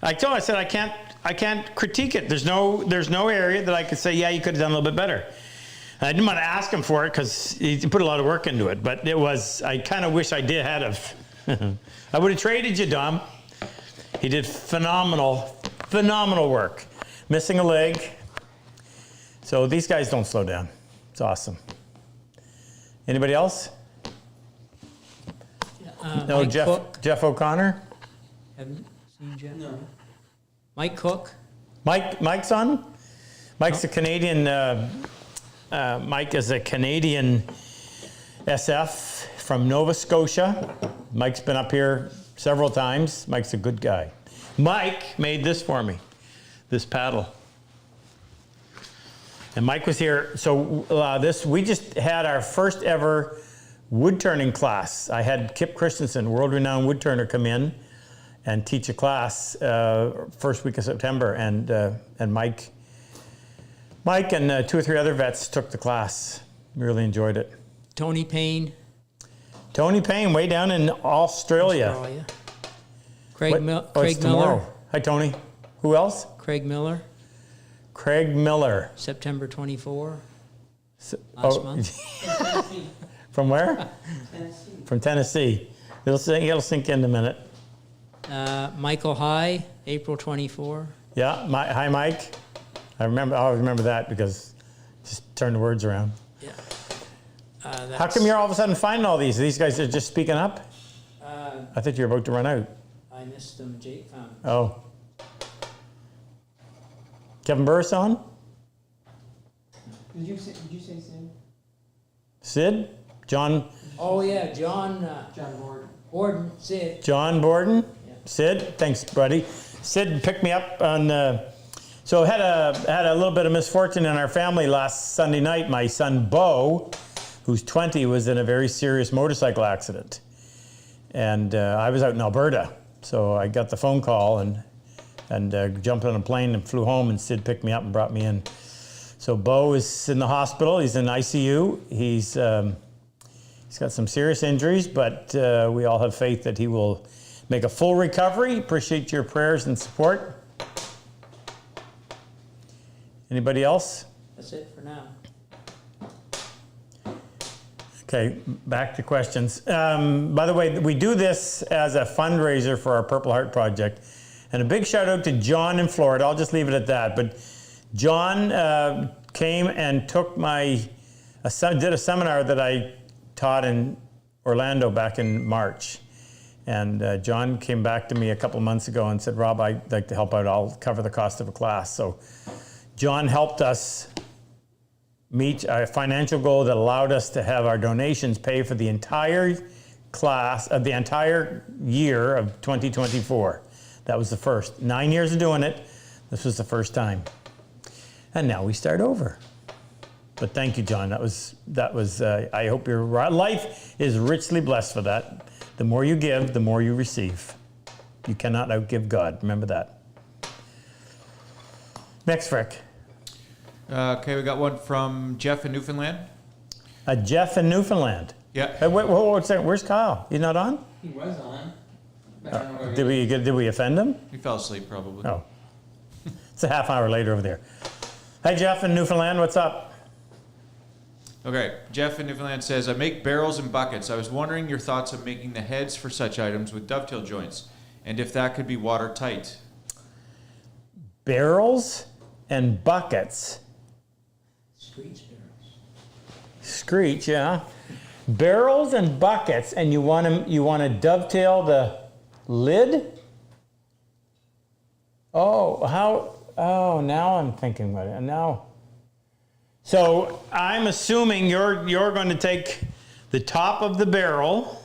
I said I can't critique it. There's no area that I could say, yeah, you could have done a little bit better. And I didn't want to ask him for it because he put a lot of work into it, but it was. I kind of wish I did had have. I would have traded you, Dom. He did phenomenal work. Missing a leg. So these guys don't slow down. It's awesome. Anybody else? No, Mike Cook. Jeff O'Connor. Haven't seen Jeff. No. Mike Cook. Mike's on. Mike's a Canadian. Mike is a Canadian SF from Nova Scotia. Mike's been up here several times. Mike's a good guy. Mike made this for me, this paddle. And Mike was here. So we just had our first ever wood turning class. I had Kip Christensen, world-renowned wood turner, come in and teach a class first week of September, and Mike and two or three other vets took the class. Really enjoyed it. Tony Payne. Tony Payne, way down in Australia. Craig It's Miller. tomorrow. Hi, Tony. Who else? Craig Miller. Craig Miller. September 24. Oh, Month. Tennessee. From where? Tennessee. From Tennessee. It'll sink in a minute. Michael High, April 24. Yeah. Hi, Mike. I always remember that because just turn the words around. Yeah. How come you're all of a sudden finding all these? These guys are just speaking up? I thought you were about to run out. I missed them. Jake found them. Oh. Kevin Burris on? Did you say Sid? Sid? John? Oh, yeah, John John Ward. Borden, Sid. John Borden? Yeah. Sid? Thanks, buddy. Sid picked me up on So had a little bit of misfortune in our family last Sunday night. My son Bo, who's 20, was in a very serious motorcycle accident. And I was out in Alberta. So I got the phone call and jumped on a plane and flew home, and Sid picked me up and brought me in. So Bo is in the hospital. He's in ICU. He's got some serious injuries, but we all have faith that he will make a full recovery. Appreciate your prayers and support. Anybody else? That's it for now. Okay, back to questions. By the way, we do this as a fundraiser for our Purple Heart Project. And a big shout out to John in Florida. I'll just leave it at that. But John came and took did a seminar that I taught in Orlando back in March. And John came back to me a couple months ago and said, Rob, I'd like to help out. I'll cover the cost of a class. So John helped us meet a financial goal that allowed us to have our donations pay for the entire class of the entire year of 2024. That was the first. 9 years of doing it. This was the first time. And now we start over. But thank you, John. That was. I hope your life is richly blessed for that. The more you give, the more you receive. You cannot outgive God. Remember that. Next, Frick. Okay, we got one from Jeff in Newfoundland. Jeff in Newfoundland. Yeah. Hey, wait, a second. Where's Kyle? He's not on? He was on. But I don't know where he Did we offend him? He fell asleep probably. Oh. It's a half hour later over there. Hi, Jeff in Newfoundland. What's up? Okay, Jeff in Newfoundland says, I make barrels and buckets. I was wondering your thoughts on making the heads for such items with dovetail joints, and if that could be watertight. Barrels and buckets. Screech barrels. Screech, yeah. Barrels and buckets, and you want to dovetail the lid? Oh, now I'm thinking about it. And now, so I'm assuming you're going to take the top of the barrel,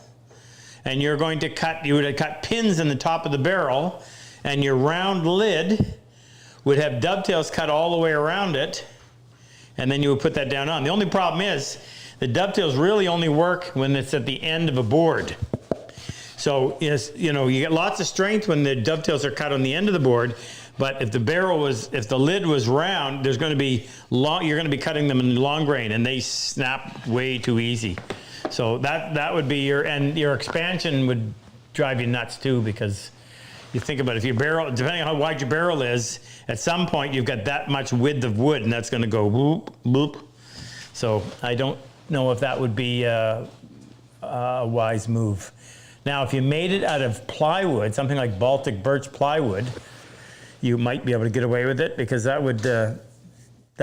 and you would cut pins in the top of the barrel, and your round lid would have dovetails cut all the way around it, and then you would put that down on. The only problem is the dovetails really only work when it's at the end of a board. So you get lots of strength when the dovetails are cut on the end of the board, but if the lid was round, you're going to be cutting them in long grain, and they snap way too easy. So that would be your expansion would drive you nuts too, because you think about it, if your barrel, depending on how wide your barrel is, at some point you've got that much width of wood, and that's going to go boop, boop. So I don't know if that would be a wise move. Now, if you made it out of plywood, something like Baltic birch plywood, you might be able to get away with it, because that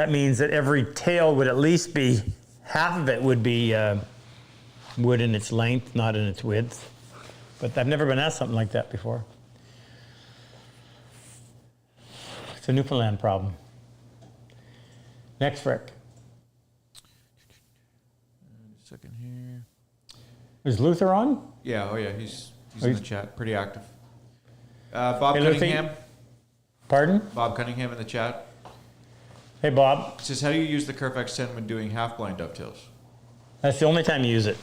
means that every tail would at least be, half of it would be wood in its length, not in its width. But I've never been asked something like that before. It's a Newfoundland problem. Next, Frick. Second here. Is Luther on? Yeah, oh yeah, he's in the chat, pretty active. Bob Hey, Cunningham. Pardon? Bob Cunningham in the chat. Hey, Bob. Says, how do you use the Carfax 10 when doing half-blind dovetails? That's the only time you use it.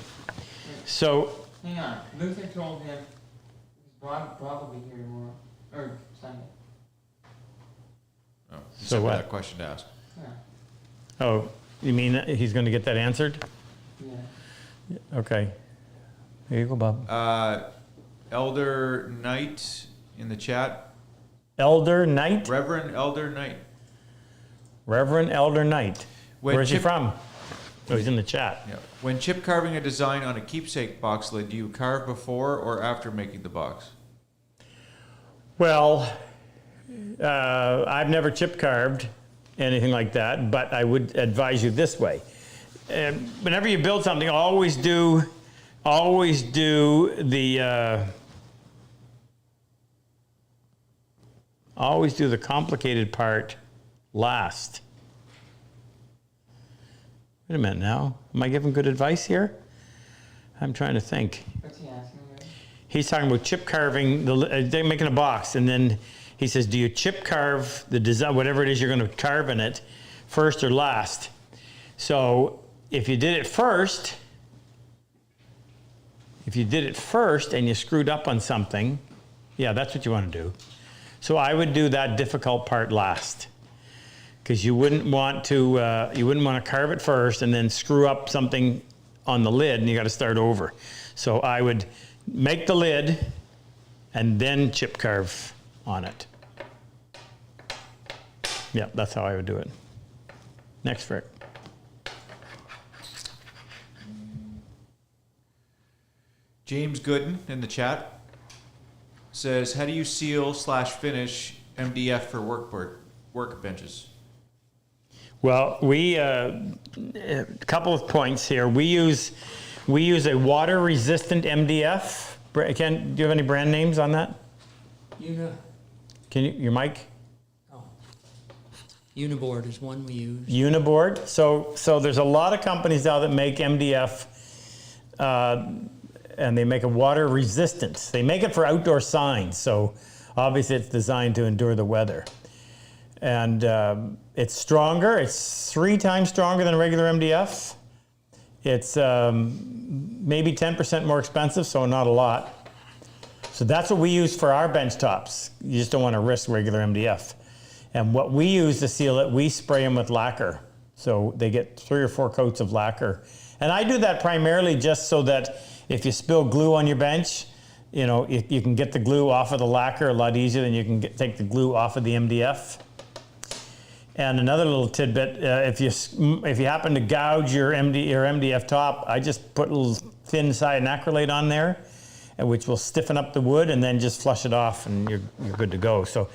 So, Hang on. Luther told him Bob will be here tomorrow. Or Sunday. Oh, he So sent me what? that question to ask. Yeah. oh, you mean he's going to get that answered? Yeah. Okay. Here you go, Bob. Elder Knight in the chat. Elder Knight? Reverend Elder Knight. Reverend Elder Knight. When Where's he Chip- from? Oh, he's in the chat. Yeah. When chip carving a design on a keepsake box lid, do you carve before or after making the box? Well, I've never chip carved anything like that, but I would advise you this way. Whenever you build something, always do the complicated part last. Wait a minute now. Am I giving good advice here? I'm trying to think. What's he asking about? He's talking about chip carving, they're making a box, and then He says, do you chip carve the design, whatever it is you're going to carve in it, first or last? So if you did it first, and you screwed up on something, yeah, that's what you want to do. So I would do that difficult part last, because you wouldn't want to carve it first and then screw up something on the lid and you got to start over. So I would make the lid and then chip carve on it. Yeah, that's how I would do it. Next, Rick. James Gooden in the chat says, how do you seal / finish MDF for workbenches? Well, a couple of points here. We use a water-resistant MDF. Ken, do you have any brand names on that? Can you, your mic? Oh. Uniboard is one we use. Uniboard. So there's a lot of companies now that make MDF, and they make a water resistant. They make it for outdoor signs, so obviously it's designed to endure the weather. And it's stronger. It's 3 times stronger than regular MDF. It's maybe 10% more expensive, so not a lot. So that's what we use for our bench tops. You just don't want to risk regular MDF. And what we use to seal it, we spray them with lacquer. So they get 3 or 4 coats of lacquer. And I do that primarily just so that if you spill glue on your bench, you know, you can get the glue off of the lacquer a lot easier than you can take the glue off of the MDF. And another little tidbit, if you happen to gouge your MDF top, I just put a little thin cyanacrylate on there, which will stiffen up the wood, and then just flush it off and you're good to go. So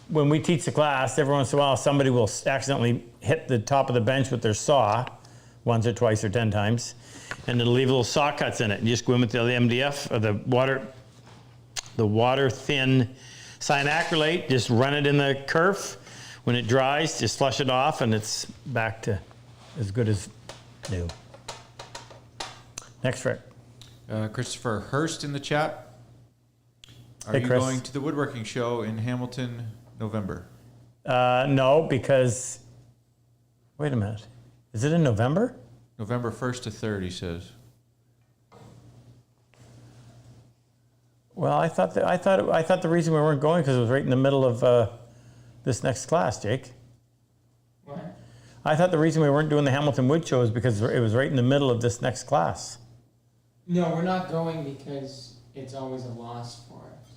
when we teach the class, every once in a while somebody will accidentally hit the top of the bench with their saw, once or twice or 10 times, and it'll leave little saw cuts in it. You just go in with the MDF or the water thin cyanacrylate, just run it in the kerf. When it dries, just flush it off and it's back to as good as new. Next, Rick. Christopher Hurst in the chat. Are Hey, you Chris. going to the woodworking show in Hamilton, November? No, because, wait a minute. Is it in November? November 1st to 3rd, he says. Well, I thought the reason we weren't going because it was right in the middle of this next class, Jake. What? I thought the reason we weren't doing the Hamilton Wood Show is because it was right in the middle of this next class. No, we're not going because it's always a loss for us.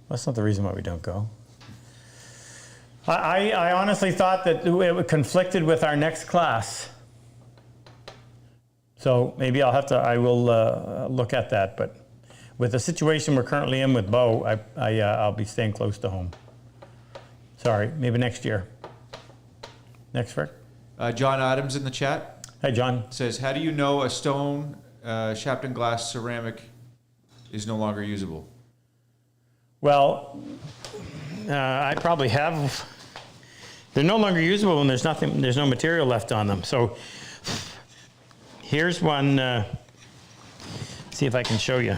That's not the reason why we don't go. I honestly thought that it conflicted with our next class. So maybe I will look at that. But with the situation we're currently in with Bo, I'll be staying close to home. Sorry, maybe next year. Next, Rick. John Adams in the chat Hey, John. says, how do you know a stone Sharpening glass ceramic is no longer usable? Well, I probably have. They're no longer usable when there's no material left on them. So here's one. See if I can show you.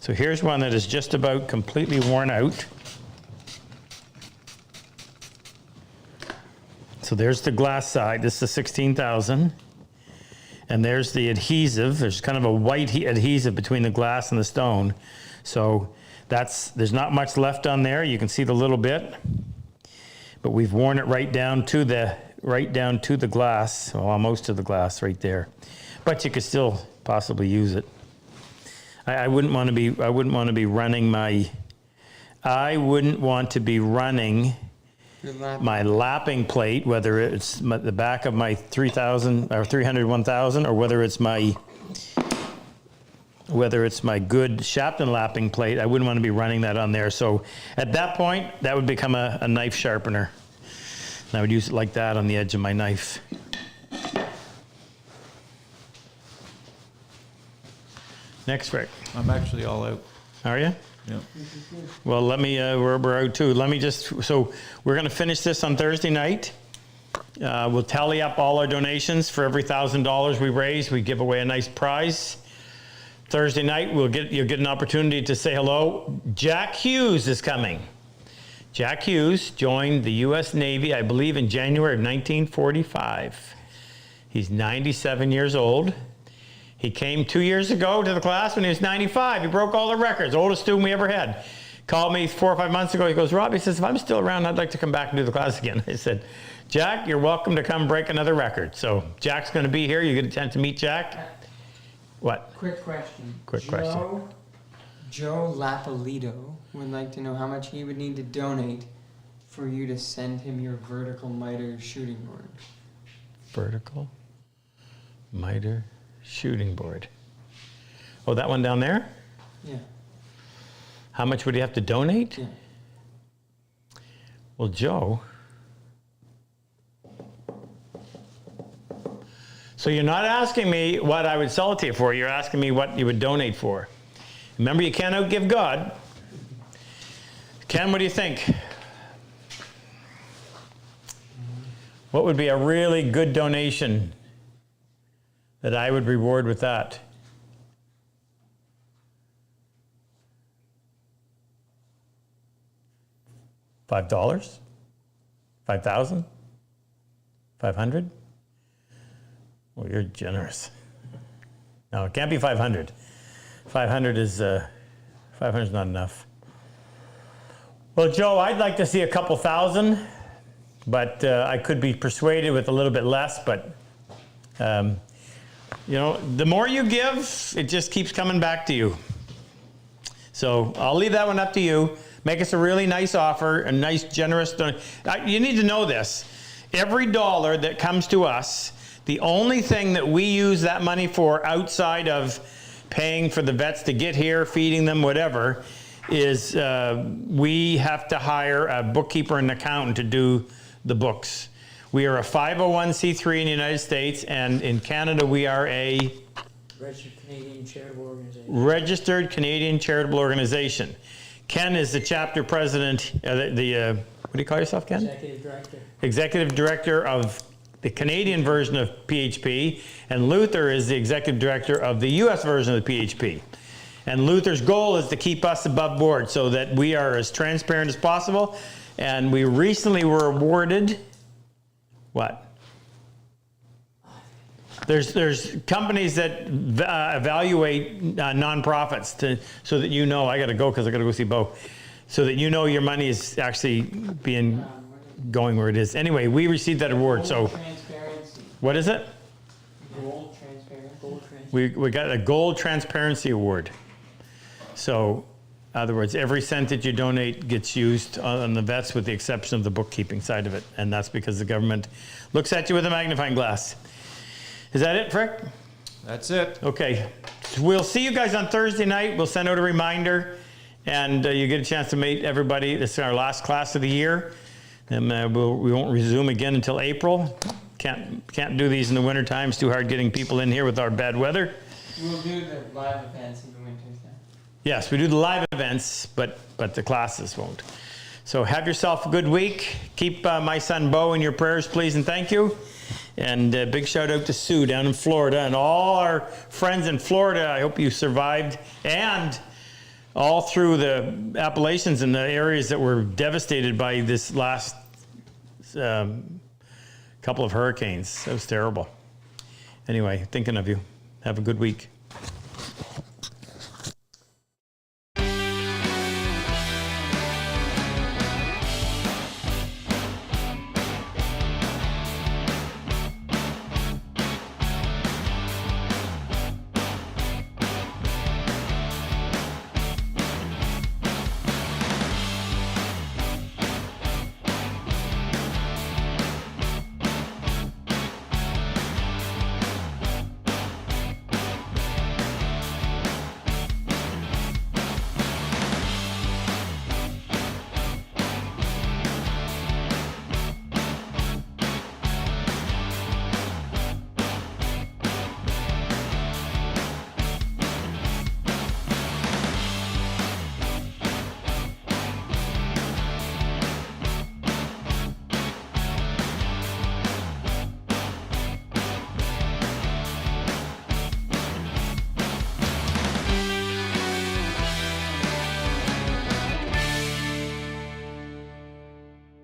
So here's one that is just about completely worn out. So there's the glass side. This is the 16,000. And there's the adhesive. There's kind of a white adhesive between the glass and the stone. So there's not much left on there. You can see the little bit. But we've worn it right down to the glass, well, almost to the glass right there. But you could still possibly use it. I wouldn't want to be running my my lapping plate, whether it's the back of my 3000 or 300 1000, or whether it's my good Shapton lapping plate. I wouldn't want to be running that on there. So at that point, that would become a knife sharpener. And I would use it like that on the edge of my knife. Next, Rick. I'm actually all out. Are you? Yeah. Well, let me, we're out too. Let me so we're going to finish this on Thursday night. We'll tally up all our donations. For every $1,000 we raise, we give away a nice prize Thursday night, you'll get an opportunity to say hello. Jack Hughes is coming. Jack Hughes joined the U.S. Navy, I believe, in January of 1945. He's 97 years old. He came 2 years ago to the class when he was 95. He broke all the records, oldest student we ever had. Called me 4 or 5 months ago. He goes, Rob, he says, if I'm still around, I'd like to come back and do the class again. I said, Jack, you're welcome to come break another record. So Jack's going to be here. You get a chance to meet Jack. What? Quick question. Quick question. Joe Lapolito would like to know how much he would need to donate for you to send him your vertical miter shooting board. Vertical miter shooting board. Oh, that one down there? Yeah. How much would he have to donate? Yeah. Well, Joe. So you're not asking me what I would sell it to you for. You're asking me what you would donate for. Remember, you can't outgive God. Ken, what do you think? What would be a really good donation that I would reward with that? $5? 5,000? 500? Well, you're generous. No, it can't be 500. 500 is not enough. Well, Joe, I'd like to see a couple thousand, but I could be persuaded with a little bit less. But you know, the more you give, it just keeps coming back to you. So I'll leave that one up to you. Make us a really nice offer, a nice, generous. You need to know this. Every dollar that comes to us, the only thing that we use that money for outside of paying for the vets to get here, feeding them, whatever, is we have to hire a bookkeeper and accountant to do the books. We are a 501c3 in the United States, and in Canada we are a Registered Canadian Charitable Organization. registered Canadian charitable organization. Ken is the chapter president, what do you call yourself, Ken? Executive Director. Executive Director of the Canadian version of PHP, and Luther is the Executive Director of the US version of the PHP. And Luther's goal is to keep us above board so that we are as transparent as possible. And we recently were awarded, what? There's companies that evaluate nonprofits so that you know, I got to go because I got to go see Bo, so that you know your money is actually being going where it is. Anyway, we received that award. So, Transparency. what is it? Gold transparency. We got a gold transparency award. So, in other words, every cent that you donate gets used on the vets with the exception of the bookkeeping side of it. And that's because the government looks at you with a magnifying glass. Is that it, Frick? That's it. Okay. We'll see you guys on Thursday night. We'll send out a reminder, and you get a chance to meet everybody. This is our last class of the year. And we won't resume again until April. Can't do these in the wintertime. It's too hard getting people in here with our bad weather. We'll do the live events in the winter then. Yes, we do the live events, but the classes won't. So have yourself a good week. Keep my son Bo in your prayers, please, and thank you. And big shout out to Sue down in Florida and all our friends in Florida. I hope you survived, and all through the Appalachians and the areas that were devastated by this last couple of hurricanes. That was terrible. Anyway, thinking of you. Have a good week.